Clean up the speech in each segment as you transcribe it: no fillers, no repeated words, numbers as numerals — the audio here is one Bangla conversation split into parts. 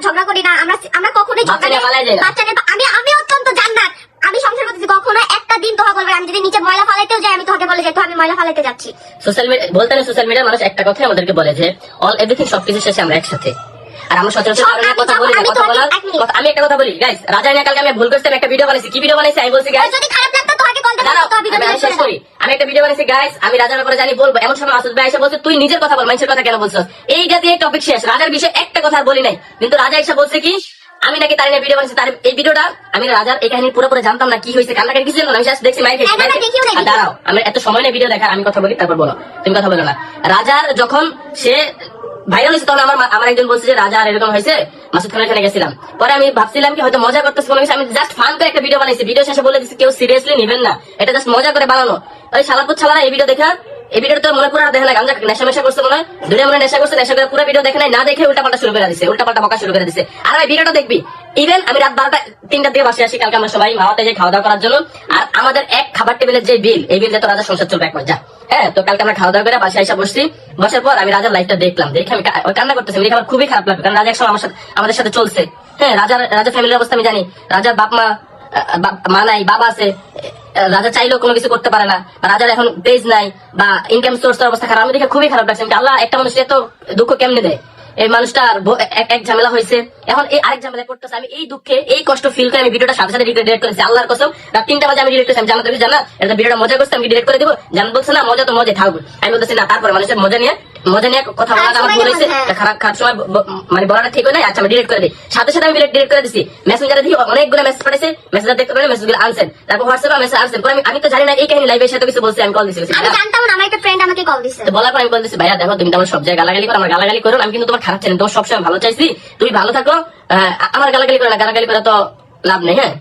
ঝগড়া করি না, আমরা কখনোই ঝগড়া বাচ্চাদের আমি অত্যন্ত জান্নাত। আমি সংসার করতেছি, কখনো একটা দিন তোহা বলবে আমি যদি নিচে ময়লা ফালাইতেও যাই আমি তোকে বলে যাই তো আমি ময়লা ফালাইতে যাচ্ছি। সোশ্যাল মিডিয়া বলতে না, সোশ্যাল মিডিয়ার মানুষ একটা কথাই আমাদেরকে বলে যে অল এভরিথিং সবকিছু শেষে আমরা একসাথে। আর আমরা সচরাচর কথা বলি না, কথা বলার আমি একটা কথা বলি গাইস, রাজা নিয়ে কালকে আমি ভুল করছি, একটা ভিডিও বানাইছি। কি ভিডিও বানাইছি আমি বলছি গাইস, যদি খারাপ লাগতো তোকে কল দিতাম তো আমি শেষ করি। আমি একটা ভিডিও বানাইছি গাইস, আমি রাজার ব্যাপারে জানি বলবো, এমন সময় আসুদ ভাই এসে বলছে তুই নিজের কথা বল, মানুষের কথা কেন বলছস? এইটা দিয়ে টপিক শেষ। রাজার বিষয়ে একটা কথা আর বলি নাই, কিন্তু রাজা এসে বলছে কি আমি নাকি তার নিয়ে ভিডিও বানাইছি। তার এই ভিডিওটা আমি রাজার এই কাহিনী পুরোপুরি জানতাম না, কি হয়েছে কান্নাকাটি কিছু না, আমি জাস্ট দেখছি মাইক। দাঁড়াও, আমি এত সময় নেই ভিডিও দেখা, আমি কথা বলি তারপর বলো, তুমি কথা বলো না। রাজার যখন সে ভাইরাল হয়েছে তখন আমার একজন বলছে যে রাজা আর এরকম হয়েছে, মাসুদ খানের এখানে গেছিলাম। পরে আমি ভাবছিলাম কি হয়তো মজা করতেছে কোনো কিছু, আমি জাস্ট ফান করে একটা ভিডিও বানাইছি। ভিডিও শেষে বলে দিচ্ছি কেউ সিরিয়াসলি নেবেন না, এটা জাস্ট মজা করে বানানো। ওই শালাপুর ছালারা এই ভিডিও দেখা, এই ভিডিও তো মনে পুরো দেখে না, গাঞ্জা নেশা মেশা করছে মনে হয়, দুটো মনে নেশা করছে, নেশা করে পুরো ভিডিও দেখে নাই, না দেখে উল্টাপাল্টা শুরু করে দিচ্ছে, উল্টাপাল্টা বকা শুরু করে দিচ্ছে। আর ভাই ভিডিওটা দেখবি, ইভেন আমি রাত 12টা 3টার দিকে বাসে আসি কালকে আমরা সবাই মামাতে যাই খাওয়া দাওয়া করার জন্য। আর আমাদের এক খাবার টেবিলের যে বিল, এই বিল যেহেতু রাজার সংসার চলবে এক মাস যা। হ্যাঁ, তো কালকে আমরা খাওয়া দাওয়া করে বাসে এসে বসছি, বসার পর আমি রাজার লাইফটা দেখলাম, দেখে আমি কান্না করতেছি। দেখে আমার খুবই খারাপ লাগবে, কারণ রাজা একসময় আমাদের সাথে চলছে। হ্যাঁ, রাজার ফ্যামিলির অবস্থা আমি জানি, রাজার বাপ মা নাই, বাবা আছে, রাজা চাইলেও কোনো কিছু করতে পারে না, রাজার এখন পেজ নাই বা ইনকাম সোর্স অবস্থা খারাপ। আমি দেখে খুবই খারাপ লাগছে, আল্লাহ একটা মানুষের এত দুঃখ কেমনে দেয়। এই মানুষটা এক ঝামেলা হয়েছে, এখন এই আরেক ঝামেলা করতেছে। আমি এই দুঃখে এই কষ্ট ফিল করে আমি ভিডিওটা সাথে সাথে ডিরেক্ট করেছি। আল্লাহর কসম রাত 3টা বাজে আমি ডিরেক্ট করেছি। আমি জানাতে জানা এটা ভিডিওটা মজা করছে, আমি ডিরেক্ট করে দেবো। জান বলছে না মজা তো মজা থাকবে, আমি বলতেছি না। তারপর মানুষের মজা নিয়ে কথা বলা আমার ভুল হয়েছে, খারাপ সময় মানে বলাটা ঠিক হয় না। আচ্ছা আমি ডিরেক্ট করে দিই, সাথে সাথে আমি ডিরেক্ট করে দিচ্ছি। মেসেঞ্জারে দিয়ে অনেকগুলো মেসেজ পাঠাইছে, মেসেঞ্জার দেখতে পারে মেসেজগুলো আনছেন, তারপর হোয়াটসঅ্যাপে মেসেজ আনছেন। পরে আমি তো জানি না এই কাহিনী লাইভে সাথে কিছু বলছি, আমি কল দিছি। আমি জানতাম না, আমার একটা ফ্রেন্ড আমাকে কল দিছে, বলার পর আমি বল দিচ্ছি ভাইয়া দেখো তুমি তো আমার সব জায়গায় গালাগালি করো, আমার গালাগালি করো, আমি কিন্তু তোমার খারাপ চাই না, তোমার সবসময় ভালো চাইছি, তুমি ভালো থাকো। আমার গালাগালি করো না, গালাগালি করে তো লাভ নেই। হ্যাঁ,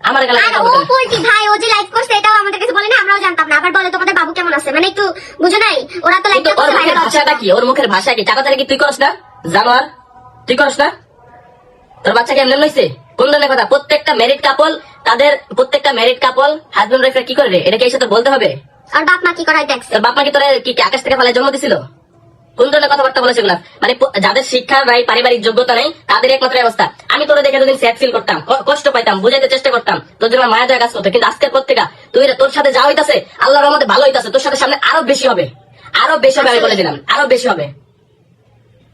আমার গালাগালি ভাই ও যে লাইভ করছে এটাও আমাদের কাছে বলে না, আমরাও জানতাম না। আবার বলে তোমাদের বাবু কেমন আছে, মানে একটু বুঝো নাই ওরা তো লাইভ করছে। ওর মুখের ভাষাটা কি, ওর মুখের ভাষা কি? টাকা কি তুই করস না? জানোয়ার তুই করস না? তোর বাচ্চাকে এমন হয়েছে কোন ধরনের কথা? প্রত্যেকটা ম্যারিড কাপল হাজবেন্ড ওয়াইফরা কি করে, এটা কি এসে তো বলতে হবে? আর বাপ মা কি করায় দেখছ? তোর বাপ মা কি তোর কি আকাশ থেকে ফেলায় জন্ম দিছিল? কোন ধরনের কথাবার্তা বলেছে এগুলা? মানে যাদের শিক্ষা নাই, পারিবারিক যোগ্যতা নেই, তাদের একমাত্র অবস্থা। আমি তোরা দেখে যতদিন স্যাড ফিল করতাম, কষ্ট পাইতাম, বুঝাইতে চেষ্টা করতাম, তোর জন্য মায়া দেওয়া কাজ করতো। কিন্তু আজকের পর থেকে তোর সাথে যা হইতাছে আল্লাহর রহমতে ভালো হইতাছে, তোর সাথে সামনে আরো বেশি হবে, আরো বেশি হবে। আমি বলে দিলাম আরো বেশি হবে।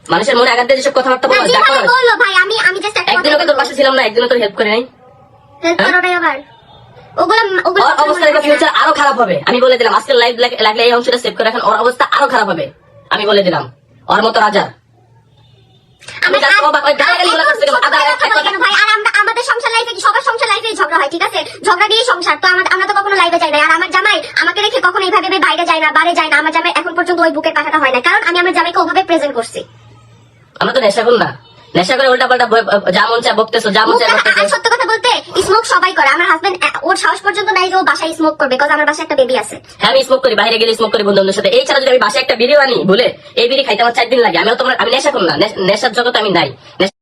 মানুষের মনে আঘাত দিয়ে যেসব কথাবার্তা বলো, ভাই আমি জাস্ট একদিনও তোর পাশে ছিলাম না, একদিনও তোর হেল্প করে নাই। অবস্থা ফিউচার আরো খারাপ হবে, আমি বলে দিলাম। আজকের লাইভ লাগলে এই অংশটা সেভ করে রাখেন, ওর অবস্থা আরো খারাপ হবে, আমি বলে দিলাম। ওর মতো রাজা আমাদের সংসার লাইফে কি সবার সংসার লাইফে ঝগড়া হয়, ঠিক আছে? ঝগড়া দিয়ে সংসার তো আমরা তো কখনো লাইভে যাই না। আর আমার জামাই আমাকে রেখে কখনো এইভাবে বাইরে যায় না, বারে যায় না। আমার জামাই এখন পর্যন্ত ওই বুকের পাঠাটা হয় না, কারণ আমি আমার জামাইকে ওভাবে প্রেজেন্ট করছি। আমরা তো নেশা করি না, নেশা করে উল্টা পাল্টা যা মন চায় বকতেছো, যা মন চায় বকতেছো। সত্য কথা বলতে স্মোক সবাই করে, আমার হাজবেন্ড ওর সাহস পর্যন্ত নাই যে ও বাসায় স্মোক করবে, বিকজ আমার বাসায় একটা বেবি আছে। হ্যাঁ, আমি স্মোক করি, বাইরে গেলে স্মোক করি বন্ধুদের সাথে। এই ছাড়া যদি আমি বাসায় একটা বিড়ি আনি বলে, এই বিড়ি খাইতে আমার 4 দিন লাগে। আমি নেশা করি না, নেশার জগতে আমি নাই।